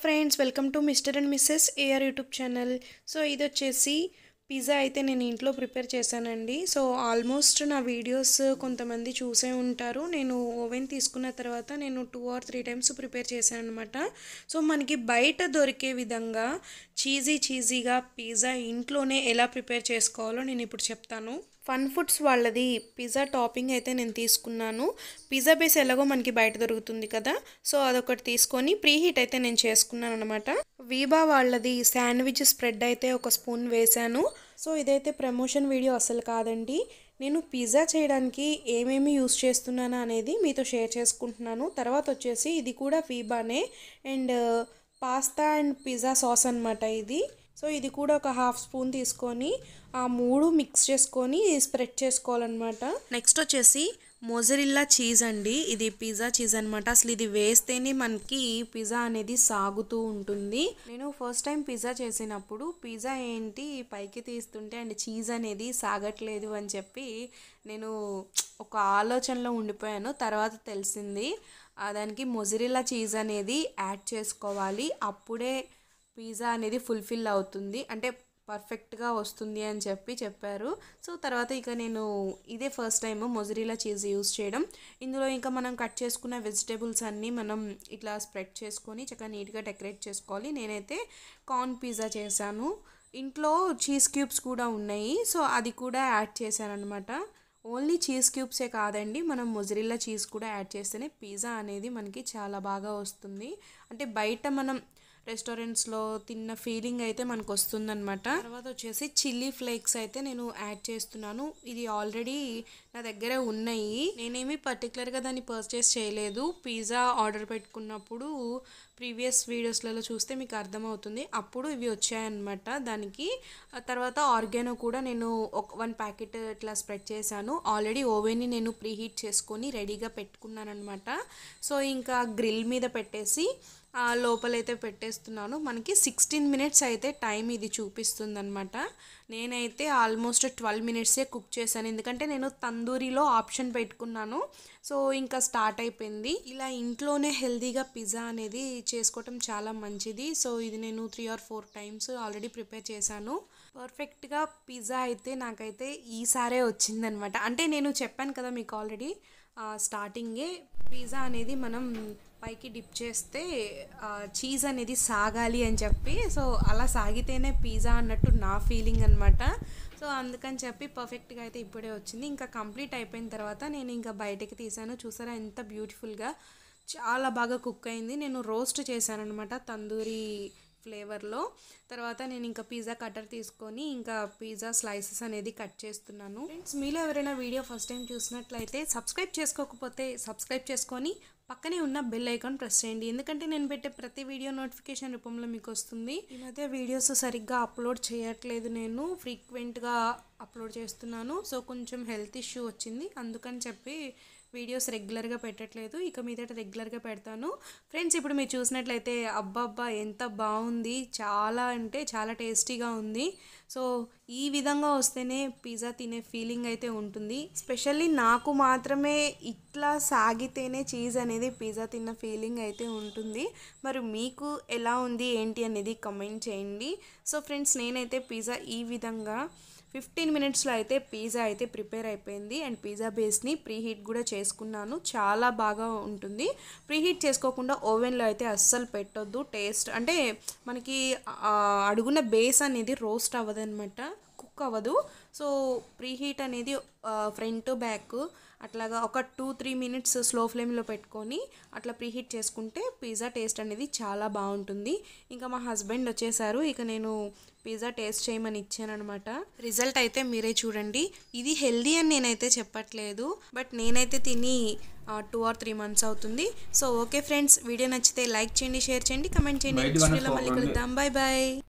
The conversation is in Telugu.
Friends, welcome to Mr and Mrs AR YouTube channel. So ఇది వచ్చేసి పిజ్జా అయితే నేను ఇంట్లో ప్రిపేర్ చేశానండి. సో ఆల్మోస్ట్ నా వీడియోస్ కొంతమంది చూసే ఉంటారు. నేను ఓవెన్ తీసుకున్న తర్వాత నేను 2 or 3 టైమ్స్ ప్రిపేర్ చేశాను అనమాట. సో మనకి బయట దొరికే విధంగా చీజీగా పిజ్జా ఇంట్లోనే ఎలా ప్రిపేర్ చేసుకోవాలో నేను ఇప్పుడు చెప్తాను. ఫన్ ఫుడ్స్ వాళ్ళది పిజ్జా టాపింగ్ అయితే నేను తీసుకున్నాను. పిజ్జా బేస్ ఎలాగో మనకి బయట దొరుకుతుంది కదా, సో అదొకటి తీసుకొని ప్రీ హీట్ అయితే నేను చేసుకున్నాను అనమాట. వీబా వాళ్ళది శాండ్విచ్ స్ప్రెడ్ అయితే ఒక స్పూన్ వేశాను. సో ఇదైతే ప్రమోషన్ వీడియో అసలు కాదండి. నేను పిజ్జా చేయడానికి ఏమేమి యూస్ చేస్తున్నాను అనేది మీతో షేర్ చేసుకుంటున్నాను. తర్వాత వచ్చేసి ఇది కూడా వీబానే, and pasta and pizza sauce అనమాట ఇది. సో ఇది కూడా ఒక 1/2 స్పూన్ తీసుకొని ఆ 3 మిక్స్ చేసుకొని స్ప్రెడ్ చేసుకోవాలన్నమాట. నెక్స్ట్ వచ్చేసి మొజరిల్లా చీజ్ అండి. ఇది పిజ్జా చీజ్ అనమాట. అసలు ఇది వేస్తేనే మనకి పిజ్జా అనేది సాగుతూ ఉంటుంది. నేను ఫస్ట్ టైం పిజ్జా చేసినప్పుడు పిజ్జా ఏంటి పైకి తీస్తుంటే అండ్ చీజ్ అనేది సాగట్లేదు అని చెప్పి నేను ఒక ఆలోచనలో ఉండిపోయాను. తర్వాత తెలిసింది దానికి మొజరిల్లా చీజ్ అనేది యాడ్ చేసుకోవాలి, అప్పుడే పిజ్జా అనేది ఫుల్ఫిల్ అవుతుంది, అంటే పర్ఫెక్ట్గా వస్తుంది అని చెప్పారు. సో తర్వాత ఇక నేను ఇదే first time mozzarella cheese use చేయడం. ఇందులో ఇంకా మనం కట్ చేసుకున్న వెజిటేబుల్స్ అన్నీ మనం ఇట్లా స్ప్రెడ్ చేసుకొని చక్కగా నీట్గా డెకరేట్ చేసుకోవాలి. నేనైతే కార్న్ పిజ్జా చేశాను. ఇంట్లో చీజ్ క్యూబ్స్ కూడా ఉన్నాయి, సో అది కూడా యాడ్ చేశాను అనమాట. ఓన్లీ చీజ్ క్యూబ్సే కాదండి, మనం మొజరిల్లా చీజ్ కూడా యాడ్ చేస్తేనే పిజ్జా అనేది మనకి చాలా బాగా వస్తుంది. అంటే బయట మనం రెస్టారెంట్స్లో తిన్న ఫీలింగ్ అయితే మనకు వస్తుందన్నమాట. తర్వాత వచ్చేసి చిల్లీ ఫ్లేక్స్ అయితే నేను యాడ్ చేస్తున్నాను. ఇది ఆల్రెడీ నా దగ్గర ఉన్నాయి, నేనేమి పర్టికులర్గా దాన్ని పర్చేస్ చేయలేదు. పిజ్జా ఆర్డర్ పెట్టుకున్నప్పుడు ప్రీవియస్ వీడియోస్లలో చూస్తే మీకు అర్థమవుతుంది, అప్పుడు ఇవి వచ్చాయన్నమాట దానికి. తర్వాత ఆర్గానో కూడా నేను 1 ప్యాకెట్ ఇట్లా స్ప్రెడ్ చేశాను. ఆల్రెడీ ఓవెన్ని నేను ప్రీహీట్ చేసుకొని రెడీగా పెట్టుకున్నాను అనమాట. సో ఇంకా గ్రిల్ మీద పెట్టేసి లోపలైతే పెట్టేస్తున్నాను. మనకి 16 మినిట్స్ అయితే టైం ఇది చూపిస్తుంది అనమాట. నేనైతే ఆల్మోస్ట్ 12 మినిట్సే కుక్ చేశాను, ఎందుకంటే నేను తందూరిలో ఆప్షన్ పెట్టుకున్నాను. సో ఇంకా స్టార్ట్ అయిపోయింది. ఇలా ఇంట్లోనే హెల్తీగా పిజ్జా అనేది చేసుకోవటం చాలా మంచిది. సో ఇది నేను 3 or 4 టైమ్స్ ఆల్రెడీ ప్రిపేర్ చేశాను. పర్ఫెక్ట్గా పిజ్జా అయితే నాకైతే ఈసారే వచ్చిందనమాట. అంటే నేను చెప్పాను కదా మీకు ఆల్రెడీ స్టార్టింగే, పిజ్జా అనేది మనం పైకి డిప్ చేస్తే చీజ్ అనేది సాగాలి అని చెప్పి, సో అలా సాగితేనే పిజ్జా అన్నట్టు నా ఫీలింగ్ అనమాట. సో అందుకని చెప్పి పర్ఫెక్ట్గా అయితే ఇప్పుడే వచ్చింది. ఇంకా కంప్లీట్ అయిపోయిన తర్వాత నేను ఇంకా బయటకి తీసాను. చూసారా ఎంత బ్యూటిఫుల్గా, చాలా బాగా కుక్ అయింది. నేను రోస్ట్ చేశాను అనమాట తందూరి ఫ్లేవర్లో. తర్వాత నేను ఇంకా పిజ్జా కట్టర్ తీసుకొని ఇంకా పిజ్జా స్లైసెస్ అనేది కట్ చేస్తున్నాను. ఫ్రెండ్స్, మీలో ఎవరైనా వీడియో ఫస్ట్ టైం చూసినట్లయితే సబ్స్క్రైబ్ చేసుకోకపోతే సబ్స్క్రైబ్ చేసుకొని పక్కనే ఉన్న బెల్ ఐకాన్ ప్రెస్ చేయండి, ఎందుకంటే నేను పెట్టే ప్రతి వీడియో నోటిఫికేషన్ రూపంలో మీకు వస్తుంది. ఈ మధ్య వీడియోస్ సరిగ్గా అప్లోడ్ చేయట్లేదు, నేను ఫ్రీక్వెంట్గా అప్లోడ్ చేస్తున్నాను. సో కొంచెం హెల్త్ ఇష్యూ వచ్చింది, అందుకని చెప్పి వీడియోస్ రెగ్యులర్గా పెట్టట్లేదు. ఇక మీదట రెగ్యులర్గా పెడతాను. ఫ్రెండ్స్, ఇప్పుడు మీరు చూసినట్లయితే అబ్బబ్బా ఎంత బాగుంది, చాలా అంటే చాలా టేస్టీగా ఉంది. సో ఈ విధంగా వస్తేనే పిజ్జా తినే ఫీలింగ్ అయితే ఉంటుంది. స్పెషల్లీ నాకు మాత్రమే ఇట్లా సాగితేనే చీజ్ అనేది పిజ్జా తిన్న ఫీలింగ్ అయితే ఉంటుంది. మరి మీకు ఎలా ఉంది ఏంటి అనేది కమెంట్ చేయండి. సో ఫ్రెండ్స్, నేనైతే పిజ్జా ఈ విధంగా 15 మినిట్స్లో అయితే పిజ్జా అయితే ప్రిపేర్ అయిపోయింది. అండ్ పిజ్జా బేస్ని ప్రీహీట్ కూడా చేసుకున్నాను, చాలా బాగా ఉంటుంది. ప్రీహీట్ చేసుకోకుండా ఓవెన్లో అయితే అస్సలు పెట్టొద్దు. టేస్ట్ అంటే మనకి అడుగున బేస్ అనేది రోస్ట్ అవ్వదన్నమాట, కుక్ అవ్వదు. సో ప్రీహీట్ అనేది ఫ్రంట్ బ్యాక్ అట్లాగా ఒక 2-3 మినిట్స్ స్లో ఫ్లేమ్లో పెట్టుకొని అట్లా ప్రీహీట్ చేసుకుంటే పిజ్జా టేస్ట్ అనేది చాలా బాగుంటుంది. ఇంకా మా హస్బెండ్ వచ్చేసారు, ఇక నేను పిజ్జా టేస్ట్ చేయమని ఇచ్చానమాట. రిజల్ట్ అయితే మీరే చూడండి. ఇది హెల్దీ అని నేనైతే చెప్పట్లేదు, బట్ నేనైతే తిని 2 or 3 months అవుతుంది. సో ఓకే ఫ్రెండ్స్, వీడియో నచ్చితే లైక్ చేయండి, షేర్ చేయండి, కమెంట్ చేయండి. నెక్స్ట్ వీడియోలో మళ్ళీ కలుద్దాం. Bye bye.